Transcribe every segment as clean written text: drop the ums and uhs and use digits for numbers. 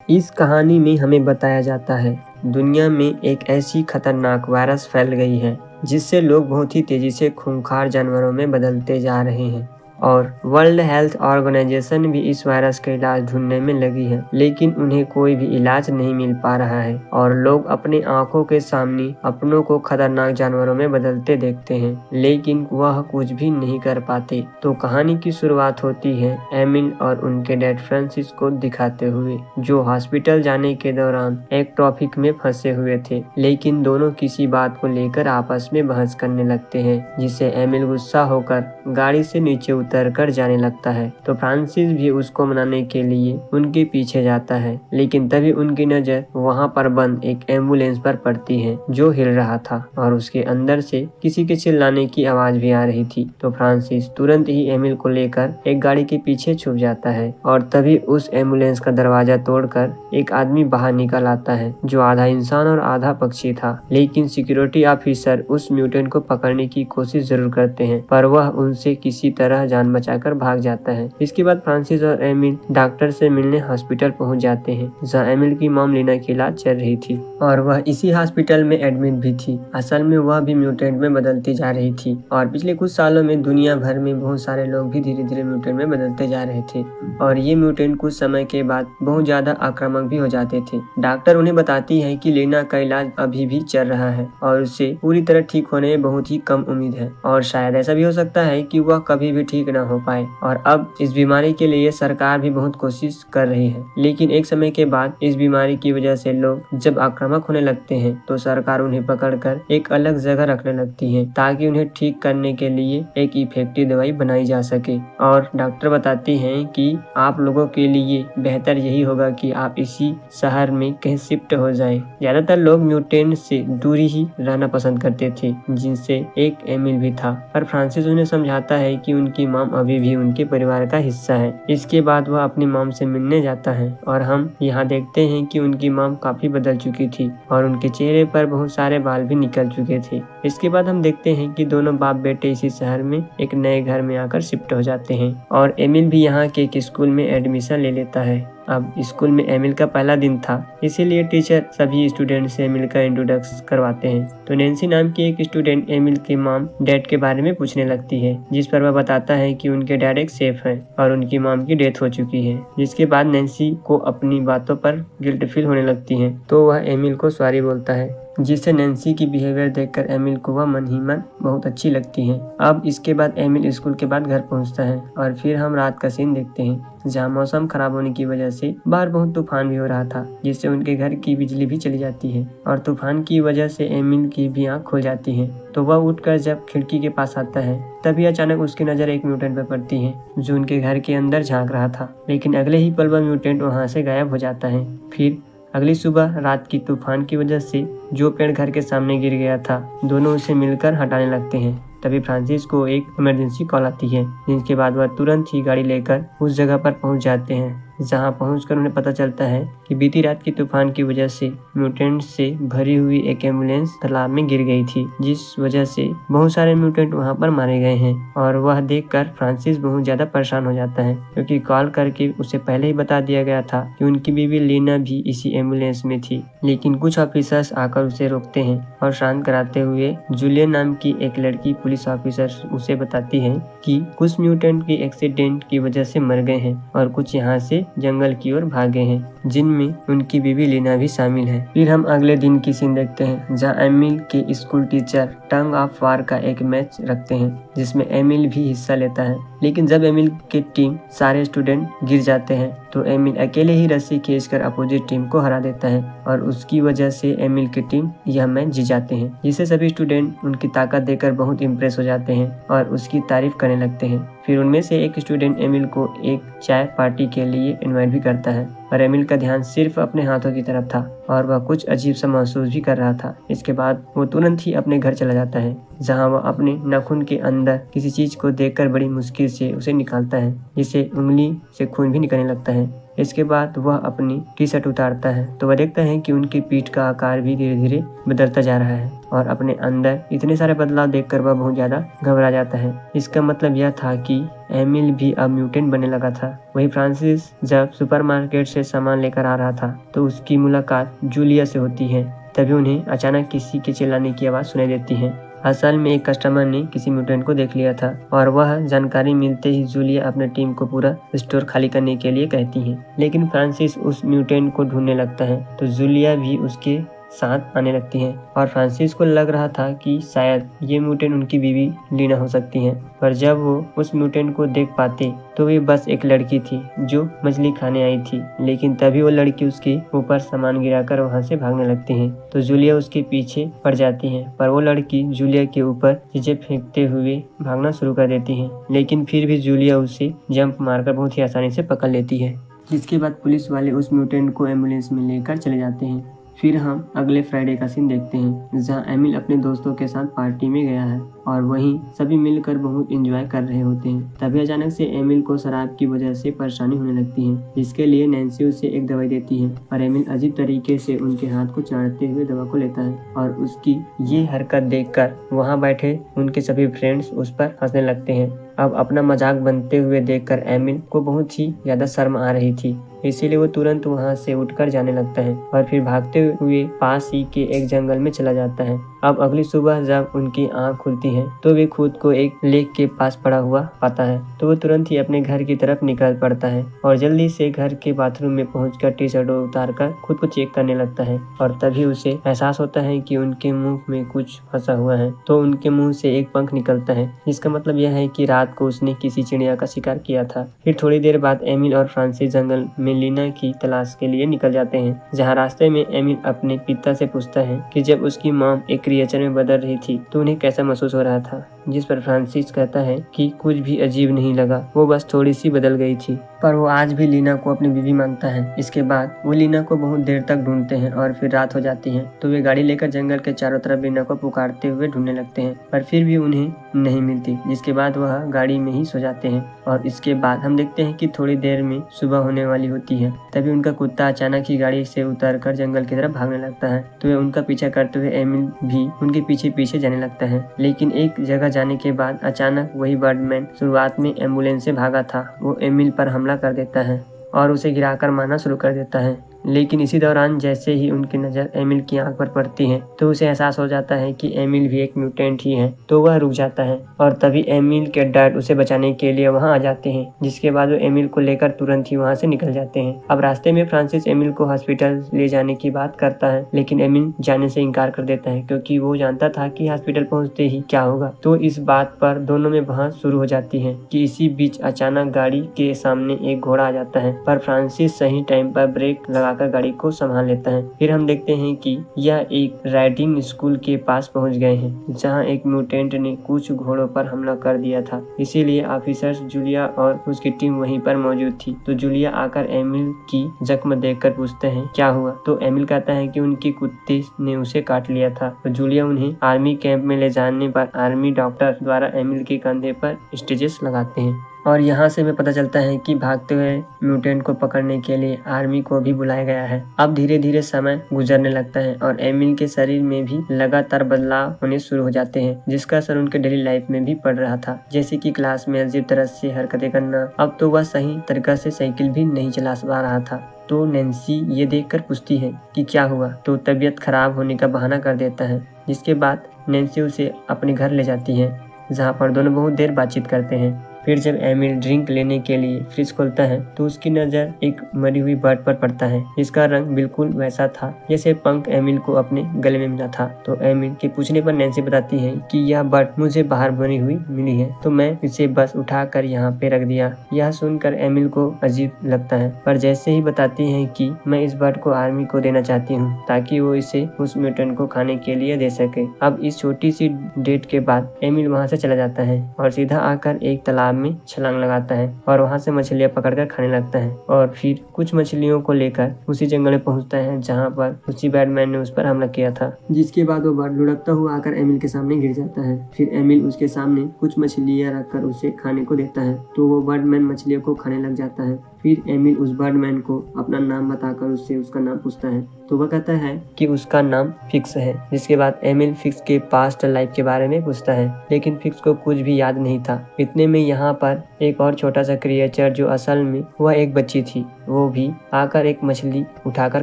इस कहानी में हमें बताया जाता है दुनिया में एक ऐसी खतरनाक वायरस फैल गई है जिससे लोग बहुत ही तेजी से खूंखार जानवरों में बदलते जा रहे हैं और वर्ल्ड हेल्थ ऑर्गेनाइजेशन भी इस वायरस का इलाज ढूंढने में लगी है, लेकिन उन्हें कोई भी इलाज नहीं मिल पा रहा है और लोग अपनी आंखों के सामने अपनों को खतरनाक जानवरों में बदलते देखते हैं, लेकिन वह कुछ भी नहीं कर पाते। तो कहानी की शुरुआत होती है एमिल और उनके डैड फ्रांसिस को दिखाते हुए, जो हॉस्पिटल जाने के दौरान एक ट्रैफिक में फंसे हुए थे, लेकिन दोनों किसी बात को लेकर आपस में बहस करने लगते हैं, जिससे एमिल गुस्सा होकर गाड़ी से नीचे उतर कर जाने लगता है। तो फ्रांसिस भी उसको मनाने के लिए उनके पीछे जाता है, लेकिन तभी उनकी नजर वहां पर बंद एक एम्बुलेंस पर पड़ती है जो हिल रहा था और उसके अंदर से किसी के चिल्लाने की आवाज भी आ रही थी। तो फ्रांसिस तुरंत ही एमिल को लेकर एक गाड़ी के पीछे छुप जाता है और तभी उस एम्बुलेंस का दरवाजा तोड़कर एक आदमी बाहर निकल आता है जो आधा इंसान और आधा पक्षी था। लेकिन सिक्योरिटी ऑफिसर उस म्यूटेंट को पकड़ने की कोशिश जरूर करते हैं, पर वह उनसे किसी तरह जान बचाकर भाग जाता है। इसके बाद फ्रांसिस और एमिल डॉक्टर से मिलने हॉस्पिटल पहुंच जाते हैं, जहां एमिल की मॉम लीना की इलाज चल रही थी और वह इसी हॉस्पिटल में एडमिट भी थी। असल में वह भी म्यूटेंट में बदलती जा रही थी और पिछले कुछ सालों में दुनिया भर में बहुत सारे लोग भी धीरे धीरे म्यूटेंट में बदलते जा रहे थे और ये म्यूटेंट कुछ समय के बाद बहुत ज्यादा आक्रामक भी हो जाते थे। डॉक्टर उन्हें बताती है कि लीना का इलाज अभी भी चल रहा है और उसे पूरी तरह ठीक होने में बहुत ही कम उम्मीद है और शायद ऐसा भी हो सकता है कि वह कभी भी ठीक न हो पाए। और अब इस बीमारी के लिए सरकार भी बहुत कोशिश कर रही है, लेकिन एक समय के बाद इस बीमारी की वजह से लोग जब आक्रामक होने लगते हैं तो सरकार उन्हें पकड़कर एक अलग जगह रखने लगती है ताकि उन्हें ठीक करने के लिए एक इफेक्टिव दवाई बनाई जा सके। और डॉक्टर बताती हैं कि आप लोगों के लिए बेहतर यही होगा कि आप इसी शहर में कहीं शिफ्ट हो जाएं। ज्यादातर लोग म्यूटेंट से दूरी ही रहना पसंद करते थे, जिनसे एक एमिल भी था, पर फ्रांसिस उन्हें समझाता है कि उनकी मॉम अभी भी उनके परिवार का हिस्सा है। इसके बाद वह अपनी मॉम से मिलने जाता है और हम यहाँ देखते हैं कि उनकी मॉम काफी बदल चुकी थी और उनके चेहरे पर बहुत सारे बाल भी निकल चुके थे। इसके बाद हम देखते हैं कि दोनों बाप बेटे इसी शहर में एक नए घर में आकर शिफ्ट हो जाते हैं और एमिल भी यहाँ के एक स्कूल में एडमिशन ले लेता है। अब स्कूल में एमिल का पहला दिन था, इसीलिए टीचर सभी स्टूडेंट से एमिल का इंट्रोडक्शन करवाते हैं। तो नैन्सी नाम की एक स्टूडेंट एमिल के मॉम डैड के बारे में पूछने लगती है, जिस पर वह बताता है कि उनके डैड एक सेफ है और उनकी मॉम की डेथ हो चुकी है। जिसके बाद नैन्सी को अपनी बातों पर गिल्ट फील होने लगती है, तो वह एमिल को सॉरी बोलता है, जिससे नैन्सी की बिहेवियर देखकर एमिल को वह मन ही मन बहुत अच्छी लगती है। अब इसके बाद एमिल स्कूल के बाद घर पहुंचता है और फिर हम रात का सीन देखते हैं, जहां मौसम खराब होने की वजह से बाहर बहुत तूफान भी हो रहा था, जिससे उनके घर की बिजली भी चली जाती है और तूफान की वजह से एमिल की भी आँख खुल जाती है। तो वह उठकर जब खिड़की के पास आता है, तभी अचानक उसकी नजर एक म्यूटेंट पर पड़ती है जो उनके घर के अंदर झांक रहा था, लेकिन अगले ही पल वह म्यूटेंट वहाँ से गायब हो जाता है। फिर अगली सुबह रात की तूफान की वजह से जो पेड़ घर के सामने गिर गया था, दोनों उसे मिलकर हटाने लगते हैं। तभी फ्रांसिस को एक इमरजेंसी कॉल आती है, जिसके बाद वह तुरंत ही गाड़ी लेकर उस जगह पर पहुंच जाते हैं, जहां पहुंचकर उन्हें पता चलता है कि बीती रात की तूफान की वजह से म्यूटेंट से भरी हुई एक एम्बुलेंस तालाब में गिर गई थी, जिस वजह से बहुत सारे म्यूटेंट वहां पर मारे गए हैं। और वह देखकर फ्रांसिस बहुत ज्यादा परेशान हो जाता है, क्योंकि कॉल करके उसे पहले ही बता दिया गया था कि उनकी बीवी लीना भी इसी एम्बुलेंस में थी। लेकिन कुछ ऑफिसर्स आकर उसे रोकते हैं और शांत कराते हुए जूलियन नाम की एक लड़की पुलिस ऑफिसर उसे बताती है कि कुछ म्यूटेंट की एक्सीडेंट की वजह से मर गए हैं और कुछ यहाँ से जंगल की ओर भागे हैं, जिनमें उनकी बीवी लीना भी शामिल है। फिर हम अगले दिन की सीन देखते हैं, जहाँ एमिल के school teacher tongue of war का एक मैच रखते हैं, जिसमें एमिल भी हिस्सा लेता है। लेकिन जब एमिल की टीम सारे स्टूडेंट गिर जाते हैं, तो एमिल अकेले ही रस्सी खींचकर अपोजिट टीम को हरा देता है और उसकी वजह से एमिल की टीम यह मैच जीत जाते हैं, जिससे सभी स्टूडेंट उनकी ताकत देखकर बहुत इम्प्रेस हो जाते हैं और उसकी तारीफ करने लगते हैं। फिर उनमें से एक स्टूडेंट एमिल को एक चाय पार्टी के लिए इनवाइट भी करता है और एमिल का ध्यान सिर्फ अपने हाथों की तरफ था और वह कुछ अजीब सा महसूस भी कर रहा था। इसके बाद वो तुरंत ही अपने घर चला जाता है, जहां वह अपने नाखून के अंदर किसी चीज को देखकर बड़ी मुश्किल से उसे निकालता है, जिससे उंगली से खून भी निकलने लगता है। इसके बाद वह अपनी टी शर्ट उतारता है तो वह देखता है कि उनकी पीठ का आकार भी धीरे धीरे बदलता जा रहा है और अपने अंदर इतने सारे बदलाव देखकर वह बहुत ज्यादा घबरा जाता है। इसका मतलब यह था कि एमिल भी अब म्यूटेंट बनने लगा था। वही फ्रांसिस जब सुपरमार्केट से सामान लेकर आ रहा था तो उसकी मुलाकात जूलिया से होती है। तभी उन्हें अचानक किसी के चिल्लाने की आवाज सुनाई देती है। असल में एक कस्टमर ने किसी म्यूटेंट को देख लिया था और वह जानकारी मिलते ही जूलिया अपने टीम को पूरा स्टोर खाली करने के लिए कहती है। लेकिन फ्रांसिस उस म्यूटेंट को ढूंढने लगता है तो जूलिया भी उसके साथ आने लगती हैं और फ्रांसिस को लग रहा था कि शायद ये म्यूटेंट उनकी बीवी लीना हो सकती है। पर जब वो उस म्यूटेंट को देख पाते तो वे बस एक लड़की थी जो मछली खाने आई थी। लेकिन तभी वो लड़की उसके ऊपर सामान गिराकर वहां से भागने लगती है तो जूलिया उसके पीछे पड़ जाती है। पर वो लड़की जूलिया के ऊपर चीजें फेंकते हुए भागना शुरू कर देती है, लेकिन फिर भी जूलिया उसे जंप मारकर बहुत ही आसानी से पकड़ लेती है। जिसके बाद पुलिस वाले उस म्यूटेंट को एम्बुलेंस में लेकर चले जाते हैं। फिर हम अगले फ्राइडे का सीन देखते हैं जहां एमिल अपने दोस्तों के साथ पार्टी में गया है और वहीं सभी मिलकर बहुत एंजॉय कर रहे होते हैं। तभी अचानक से एमिल को शराब की वजह से परेशानी होने लगती है, जिसके लिए नैन्सी उसे एक दवाई देती है और एमिल अजीब तरीके से उनके हाथ को चाटते हुए दवा को लेता है और उसकी ये हरकत देखकर वहाँ बैठे उनके सभी फ्रेंड्स उस पर हंसने लगते हैं। अब अपना मजाक बनते हुए देखकर एमिल को बहुत ही ज्यादा शर्म आ रही थी, इसीलिए वो तुरंत वहाँ से उठकर जाने लगता है और फिर भागते हुए पास ही के एक जंगल में चला जाता है। अब अगली सुबह जब उनकी आँख खुलती है तो वे खुद को एक लेक के पास पड़ा हुआ पाता है तो वो तुरंत ही अपने घर की तरफ निकल पड़ता है और जल्दी से घर के बाथरूम में पहुंचकर टी शर्ट उतार कर खुद को चेक करने लगता है और तभी उसे एहसास होता है कि उनके मुंह में कुछ फंसा हुआ है। तो उनके मुंह से एक पंख निकलता है, जिसका मतलब यह है कि रात को उसने किसी चिड़िया का शिकार किया था। फिर थोड़ी देर बाद एमिल और फ्रांसिस जंगल में लीना की तलाश के लिए निकल जाते हैं, जहाँ रास्ते में एमिल अपने पिता से पूछता है कि जब उसकी मॉम एक क्रिएचर में बदल रही थी तो उन्हें कैसा महसूस हो रहा था, जिस पर फ्रांसिस कहता है कि कुछ भी अजीब नहीं लगा, वो बस थोड़ी सी बदल गई थी। पर वो आज भी लीना को अपनी बीवी मानता है। इसके बाद वो लीना को बहुत देर तक ढूंढते हैं और फिर रात हो जाती है तो वे गाड़ी लेकर जंगल के चारों तरफ लीना को पुकारते हुए ढूंढने लगते हैं, पर फिर भी उन्हें नहीं मिलती। जिसके बाद वह गाड़ी में ही सो जाते हैं और इसके बाद हम देखते हैं कि थोड़ी देर में सुबह होने वाली होती है। तभी उनका कुत्ता अचानक ही गाड़ी से उतरकर जंगल की तरफ भागने लगता है तो वे उनका पीछा करते हुए एमिल भी उनके पीछे पीछे जाने लगता है। लेकिन एक जगह जाने के बाद अचानक वही बर्डमैन शुरुआत में एम्बुलेंस से भागा था वो एमिल पर हमला कर देता है और उसे गिराकर मारना शुरू कर देता है। लेकिन इसी दौरान जैसे ही उनकी नज़र एमिल की आंख पर पड़ती है तो उसे एहसास हो जाता है कि एमिल भी एक म्यूटेंट ही है, तो वह रुक जाता है और तभी एमिल के डैड उसे बचाने के लिए वहां आ जाते हैं। जिसके बाद वो एमिल को लेकर तुरंत ही वहां से निकल जाते हैं। अब रास्ते में फ्रांसिस एमिल को हॉस्पिटल ले जाने की बात करता है, लेकिन एमिल जाने से इनकार कर देता है क्योंकि वो जानता था कि हॉस्पिटल पहुँचते ही क्या होगा। तो इस बात पर दोनों में बहस शुरू हो जाती है कि इसी बीच अचानक गाड़ी के सामने एक घोड़ा आ जाता है, पर फ्रांसिस सही टाइम पर ब्रेक लगाकर गाड़ी को संभाल लेता है। फिर हम देखते हैं कि यह एक राइडिंग स्कूल के पास पहुंच गए हैं, जहां एक म्यूटेंट ने कुछ घोड़ों पर हमला कर दिया था। इसीलिए ऑफिसर्स जूलिया और उसकी टीम वहीं पर मौजूद थी। तो जूलिया आकर एमिल की जख्म देखकर पूछते हैं क्या हुआ, तो एमिल कहता है कि उनके कुत्ते ने उसे काट लिया था। तो जूलिया उन्हें आर्मी कैंप में ले जाने पर आर्मी डॉक्टर द्वारा एमिल के कंधे पर स्टिचेस लगाते हैं और यहाँ से हमें पता चलता है कि भागते हुए म्यूटेंट को पकड़ने के लिए आर्मी को भी बुलाया गया है। अब धीरे धीरे समय गुजरने लगता है और एमिल के शरीर में भी लगातार बदलाव होने शुरू हो जाते हैं, जिसका असर उनके डेली लाइफ में भी पड़ रहा था, जैसे कि क्लास में अजीब तरह से हरकतें करना। अब तो वह सही तरीका से साइकिल भी नहीं चला पा रहा था। तो नैन्सी ये देखकर पूछती है कि क्या हुआ, तो तबीयत खराब होने का बहाना कर देता है। जिसके बाद नैन्सी उसे अपने घर ले जाती है, जहाँ पर दोनों बहुत देर बातचीत करते हैं। फिर जब एमिल ड्रिंक लेने के लिए फ्रिज खोलता है तो उसकी नज़र एक मरी हुई बर्ड पर पड़ता है, जिसका रंग बिल्कुल वैसा था जैसे पंख एमिल को अपने गले में मिला था। तो एमिल के पूछने पर नैन्सी बताती है कि यह बर्ड मुझे बाहर बनी हुई मिली है, तो मैं इसे बस उठाकर यहाँ पे रख दिया। यह सुनकर एमिल को अजीब लगता है, पर जैसे ही बताती है कि मैं इस बर्ड को आर्मी को देना चाहती हूँ ताकि वो इसे उस म्यूटेंट को खाने के लिए दे सके। अब इस छोटी सी डेट के बाद एमिल वहाँ से चला जाता है और सीधा आकर एक तालाब में छलांग लगाता है और वहां से मछलियां पकड़कर खाने लगता है और फिर कुछ मछलियों को लेकर उसी जंगल में पहुंचता है जहां पर उसी बैटमैन ने उस पर हमला किया था। जिसके बाद वो बर्ड लुढ़कता हुआ आकर एमिल के सामने गिर जाता है। फिर एमिल उसके सामने कुछ मछलियां रखकर उसे खाने को देता है, तो वो बर्डमैन मछलियों को खाने लग जाता है फिर एमिल उस बर्डमैन को अपना नाम बताकर उससे उसका नाम पूछता है, तो वह कहता है कि उसका नाम फिक्स है। जिसके बाद एमिल फिक्स के पास्ट लाइफ के बारे में पूछता है, लेकिन फिक्स को कुछ भी याद नहीं था। इतने में यहाँ पर एक और छोटा सा क्रिएचर, जो असल में वह एक बच्ची थी, वो भी आकर एक मछली उठाकर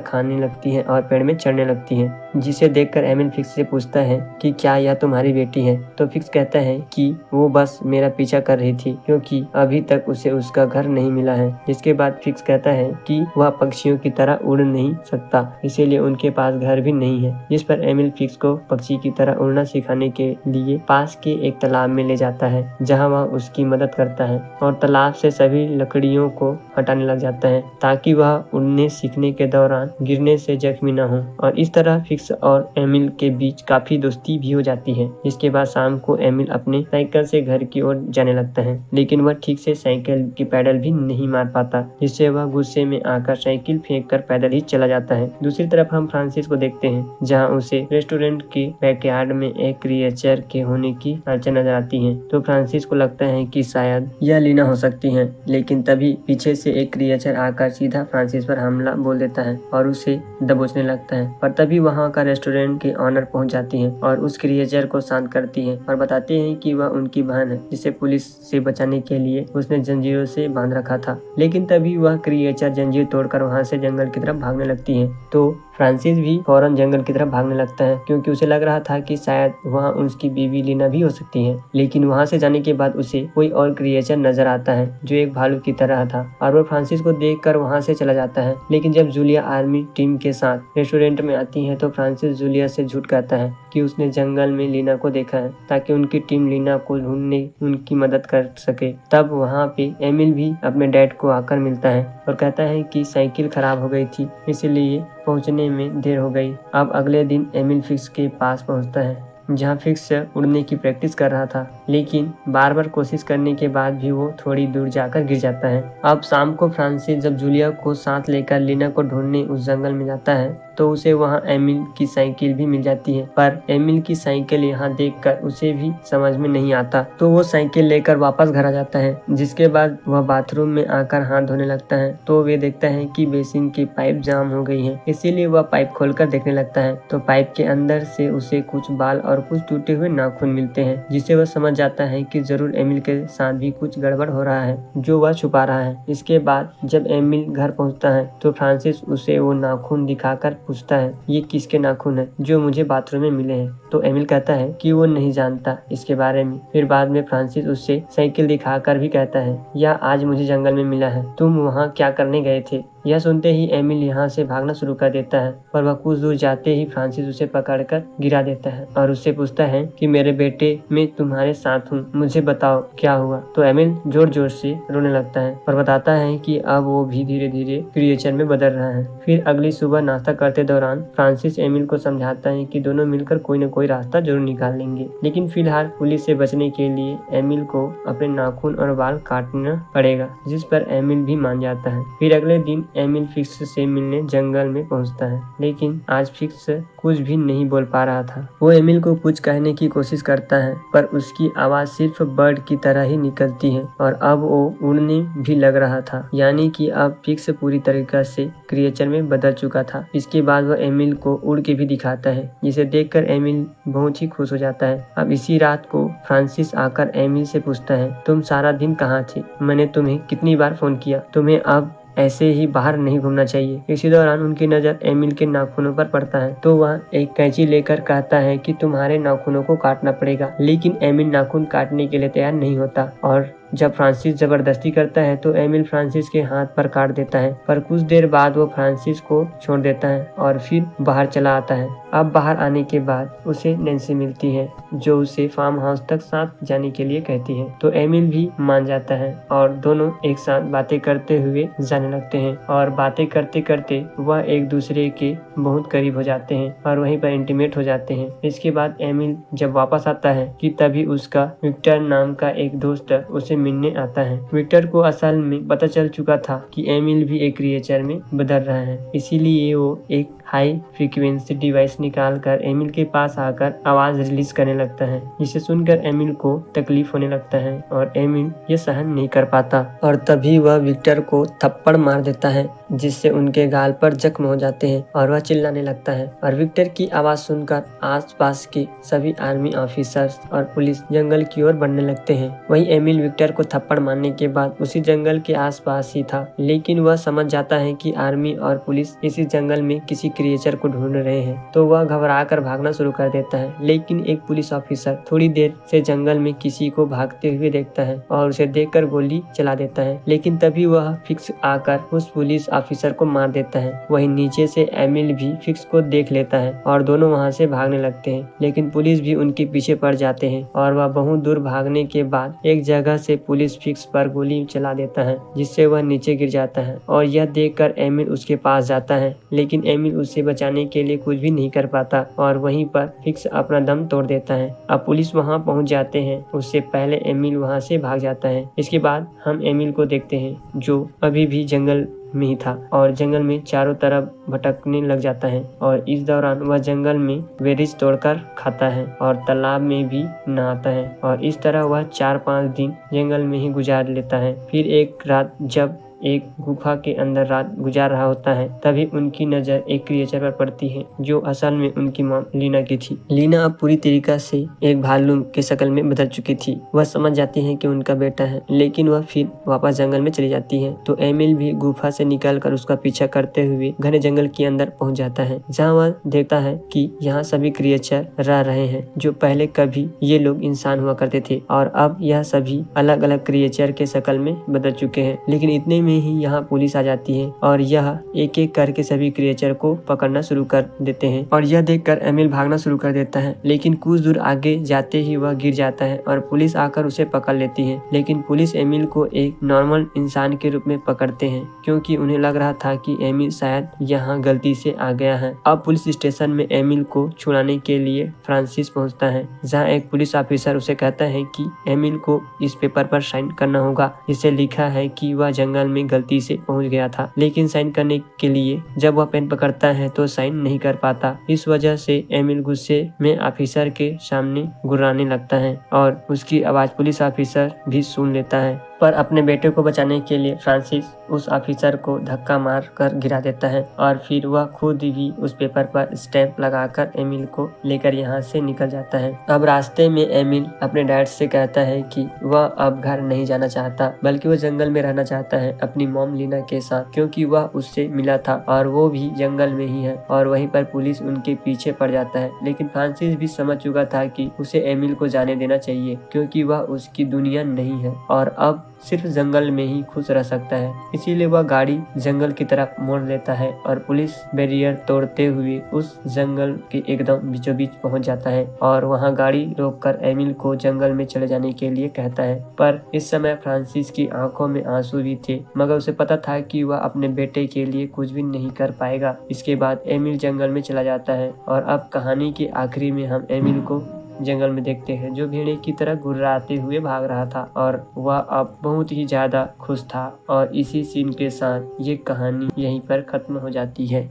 खाने लगती है और पेड़ में चढ़ने लगती है, जिसे देखकर एमिल फिक्स से पूछता है कि क्या यह तुम्हारी बेटी है। तो फिक्स कहता है कि वो बस मेरा पीछा कर रही थी, क्योंकि अभी तक उसे उसका घर नहीं मिला है। जिसके बाद फिक्स कहता है कि वह पक्षियों की तरह उड़ नहीं सकता, इसीलिए उनके पास घर भी नहीं है। जिस पर एमिल फिक्स को पक्षी की तरह उड़ना सिखाने के लिए पास के एक तालाब में ले जाता है, जहाँ वह उसकी मदद करता है और तालाब से सभी लकड़ियों को हटाने लग जाता है, ताकि वह उड़ने सीखने के दौरान गिरने से जख्मी न हो। और इस तरह फिक्स और एमिल के बीच काफी दोस्ती भी हो जाती है। इसके बाद शाम को एमिल अपने साइकिल से घर की ओर जाने लगता है, लेकिन वह ठीक से साइकिल की पैडल भी नहीं मार पाता, जिससे वह गुस्से में आकर साइकिल फेंक कर पैदल ही चला जाता है। दूसरी तरफ हम फ्रांसिस को देखते हैं, जहाँ उसे रेस्टोरेंट के बैकयार्ड में एक क्रिएचर के होने की अड़चन नजर आती है। तो फ्रांसिस को लगता है कि शायद यह लीना हो सकती है, लेकिन तभी पीछे से एक क्रिएचर आकर सीधा फ्रांसिस पर हमला बोल देता है और उसे दबोचने लगता है। पर तभी वहाँ का रेस्टोरेंट की ऑनर पहुँच जाती है और उस क्रिएचर को शांत करती है और बताते हैं कि वह उनकी बहन है, जिसे पुलिस से बचाने के लिए उसने जंजीरों से बांध रखा था। लेकिन तभी वह क्रिएचर जंजीर तोड़कर वहाँ से जंगल की तरफ भागने लगती है। तो फ्रांसिस भी फौरन जंगल की तरफ भागने लगता है, क्योंकि उसे लग रहा था कि शायद वहाँ उसकी बीवी लीना भी हो सकती है। लेकिन वहाँ से जाने के बाद उसे कोई और क्रिएचर नजर आता है, जो एक भालू की तरह था, और वह फ्रांसिस को देखकर वहाँ से चला जाता है। लेकिन जब जूलिया आर्मी टीम के साथ रेस्टोरेंट में आती है, तो फ्रांसिस जूलिया से झूठ कहता है कि उसने जंगल में लीना को देखा है, ताकि उनकी टीम लीना को ढूंढने उनकी मदद कर सके। तब वहाँ पे एमिल भी अपने डैड को आकर मिलता है और कहता है कि साइकिल खराब हो गई थी, इसलिए पहुंचने में देर हो गई। अब अगले दिन एमिल फिक्स के पास पहुंचता है, जहां फिक्स उड़ने की प्रैक्टिस कर रहा था, लेकिन बार बार कोशिश करने के बाद भी वो थोड़ी दूर जाकर गिर जाता है। अब शाम को फ्रांसिस जब जूलिया को साथ लेकर लीना को ढूंढने उस जंगल में जाता है, तो उसे वहाँ एमिल की साइकिल भी मिल जाती है। पर एमिल की साइकिल यहाँ देखकर उसे भी समझ में नहीं आता, तो वो साइकिल लेकर वापस घर आ जाता है। जिसके बाद वह बाथरूम में आकर हाथ धोने लगता है, तो वे देखता है कि बेसिन की पाइप जाम हो गई है, इसीलिए वह पाइप खोलकर देखने लगता है। तो पाइप के अंदर से उसे कुछ बाल और कुछ टूटे हुए नाखून मिलते हैं, जिससे वह समझ जाता है कि जरूर एमिल के साथ भी कुछ गड़बड़ हो रहा है, जो वह छुपा रहा है। इसके बाद जब एमिल घर पहुँचता है, तो फ्रांसिस उसे वो नाखून दिखाकर पूछता है, ये किसके नाखून है जो मुझे बाथरूम में मिले हैं। तो एमिल कहता है कि वो नहीं जानता इसके बारे में। फिर बाद में फ्रांसिस उससे साइकिल दिखाकर भी कहता है, यह आज मुझे जंगल में मिला है, तुम वहाँ क्या करने गए थे। यह सुनते ही एमिल यहाँ से भागना शुरू कर देता है, पर वह कुछ दूर जाते ही फ्रांसिस उसे पकड़कर गिरा देता है और उससे पूछता है कि मेरे बेटे मैं तुम्हारे साथ हूँ, मुझे बताओ क्या हुआ। तो एमिल जोर जोर से रोने लगता है और बताता है कि अब वो भी धीरे धीरे क्रिएचर में बदल रहा है। फिर अगली सुबह नाश्ता करते दौरान फ्रांसिस एमिल को समझाता है कि दोनों मिलकर कोई न कोई रास्ता जरूर निकाल लेंगे, लेकिन फिलहाल पुलिस से बचने के लिए एमिल को अपने नाखून और बाल काटना पड़ेगा, जिस पर एमिल भी मान जाता है। फिर अगले दिन एमिल फिक्स से मिलने जंगल में पहुंचता है, लेकिन आज फिक्स कुछ भी नहीं बोल पा रहा था। वो एमिल को कुछ कहने की कोशिश करता है, पर उसकी आवाज सिर्फ बर्ड की तरह ही निकलती है और अब वो उड़ने भी लग रहा था, यानी कि अब फिक्स पूरी तरीके से क्रिएचर में बदल चुका था। इसके बाद वह एमिल को उड़ के भी दिखाता है, जिसे देखकर एमिल बहुत ही खुश हो जाता है। अब इसी रात को फ्रांसिस आकर एमिल से पूछता है, तुम सारा दिन कहाँ थे? मैंने तुम्हें कितनी बार फोन किया, तुम्हें अब ऐसे ही बाहर नहीं घूमना चाहिए। इसी दौरान उनकी नजर एमिल के नाखूनों पर पड़ता है, तो वह एक कैंची लेकर कहता है कि तुम्हारे नाखूनों को काटना पड़ेगा, लेकिन एमिल नाखून काटने के लिए तैयार नहीं होता और जब फ्रांसिस जबरदस्ती करता है तो एमिल फ्रांसिस के हाथ पर काट देता है। पर कुछ देर बाद वो फ्रांसिस को छोड़ देता है और फिर बाहर चला आता है। अब बाहर आने के बाद उसे नैन्सी मिलती है, जो उसे फार्म हाउस तक साथ जाने के लिए कहती है। तो एमिल भी मान जाता है और दोनों एक साथ बातें करते हुए जाने लगते हैं और बातें करते करते वह एक दूसरे के बहुत करीब हो जाते हैं और वहीं पर इंटीमेट हो जाते हैं। इसके बाद एमिल जब वापस आता है कि तभी उसका विक्टर नाम का एक दोस्त उसे उससे मिलने आता है। विक्टर को असल में पता चल चुका था कि एमिल भी एक क्रिएचर में बदल रहा है, इसीलिए वो एक हाई फ्रीक्वेंसी डिवाइस निकाल कर एमिल के पास आकर आवाज रिलीज करने लगता है, जिसे सुनकर एमिल को तकलीफ होने लगता है और एमिल ये सहन नहीं कर पाता और तभी वह विक्टर को थप्पड़ मार देता है, जिससे उनके गाल पर जख्म हो जाते हैं और वह चिल्लाने लगता है। और विक्टर की आवाज सुनकर आसपास के सभी आर्मी ऑफिसर्स और पुलिस जंगल की ओर बढ़ने लगते हैं। वहीं एमिल विक्टर को थप्पड़ मारने के बाद उसी जंगल के आसपास ही था, लेकिन वह समझ जाता है कि आर्मी और पुलिस इसी जंगल में किसी क्रिएचर को ढूंढ रहे हैं, तो वह घबरा कर भागना शुरू कर देता है। लेकिन एक पुलिस ऑफिसर थोड़ी देर से जंगल में किसी को भागते हुए देखता है और उसे देखकर गोली चला देता है, लेकिन तभी वह फिक्स आकर उस पुलिस ऑफिसर को मार देता है। वहीं नीचे से एमिल भी फिक्स को देख लेता है और दोनों वहां से भागने लगते हैं, लेकिन पुलिस भी उनके पीछे पड़ जाते हैं और वह बहुत दूर भागने के बाद एक जगह से पुलिस फिक्स पर गोली चला देता है, जिससे वह नीचे गिर जाता है। और यह देखकर एमिल उसके पास जाता है, लेकिन एमिल उसे बचाने के लिए कुछ भी नहीं कर पाता और वहीं पर फिक्स अपना दम तोड़ देता है। अब पुलिस वहां पहुंच जाते हैं, उससे पहले एमिल वहां से भाग जाता है। इसके बाद हम एमिल को देखते हैं, जो अभी भी जंगल में ही था और जंगल में चारों तरफ भटकने लग जाता है और इस दौरान वह जंगल में बेरीज तोड़कर खाता है और तालाब में भी नहाता है और इस तरह वह 4-5 दिन जंगल में ही गुजार लेता है। फिर एक रात जब एक गुफा के अंदर रात गुजार रहा होता है, तभी उनकी नजर एक क्रिएचर पर पड़ती है, जो असल में उनकी मां लीना की थी। लीना अब पूरी तरीका से एक भालू के शक्ल में बदल चुकी थी। वह समझ जाती है कि उनका बेटा है, लेकिन वह फिर वापस जंगल में चली जाती है। तो एमिल भी गुफा से निकलकर उसका पीछा करते हुए घने जंगल के अंदर पहुंच जाता है, जहाँ वह देखता है कि यहाँ सभी क्रिएचर रह रहे हैं, जो पहले कभी ये लोग इंसान हुआ करते थे और अब यह सभी अलग अलग क्रिएचर के शक्ल में बदल चुके हैं। लेकिन इतने में ही यहाँ पुलिस आ जाती है और यह एक एक करके सभी क्रिएचर को पकड़ना शुरू कर देते हैं और यह देखकर एमिल भागना शुरू कर देता है, लेकिन कुछ दूर आगे जाते ही वह गिर जाता है और पुलिस आकर उसे पकड़ लेती है। लेकिन पुलिस एमिल को एक नॉर्मल इंसान के रूप में पकड़ते हैं, क्योंकि उन्हें लग रहा था कि एमिल शायद यहाँ गलती से आ गया है। अब पुलिस स्टेशन में एमिल को छुड़ाने के लिए फ्रांसिस पहुँचता है, जहाँ एक पुलिस ऑफिसर उसे कहता है कि एमिल को इस पेपर पर साइन करना होगा, जिससे लिखा है कि वह जंगल में गलती से पहुंच गया था, लेकिन साइन करने के लिए जब वह पेन पकड़ता है तो साइन नहीं कर पाता। इस वजह से एमिल गुस्से में ऑफिसर के सामने गुर्राने लगता है और उसकी आवाज पुलिस ऑफिसर भी सुन लेता है। पर अपने बेटे को बचाने के लिए फ्रांसिस उस ऑफिसर को धक्का मार कर गिरा देता है और फिर वह खुद भी उस पेपर पर स्टैंप लगाकर एमिल को लेकर यहाँ से निकल जाता है। अब रास्ते में एमिल अपने डैड से कहता है कि वह अब घर नहीं जाना चाहता, बल्कि वह जंगल में रहना चाहता है अपनी मॉम लीना के साथ, क्योंकि वह उससे मिला था और वो भी जंगल में ही है। और वहीं पर पुलिस उनके पीछे पड़ जाता है, लेकिन फ्रांसिस भी समझ चुका था कि उसे एमिल को जाने देना चाहिए, क्योंकि वह उसकी दुनिया नहीं है और अब सिर्फ जंगल में ही खुश रह सकता है। इसीलिए वह गाड़ी जंगल की तरफ मोड़ लेता है और पुलिस बैरियर तोड़ते हुए उस जंगल के एकदम बीचों बीच पहुंच जाता है और वहां गाड़ी रोककर एमिल को जंगल में चले जाने के लिए कहता है। पर इस समय फ्रांसिस की आंखों में आंसू भी थे, मगर उसे पता था कि वह अपने बेटे के लिए कुछ भी नहीं कर पाएगा। इसके बाद एमिल जंगल में चला जाता है और अब कहानी के आखिरी में हम एमिल को जंगल में देखते हैं, जो भेड़े की तरह गुर्राते हुए भाग रहा था और वह अब बहुत ही ज्यादा खुश था। और इसी सीन के साथ ये कहानी यहीं पर खत्म हो जाती है।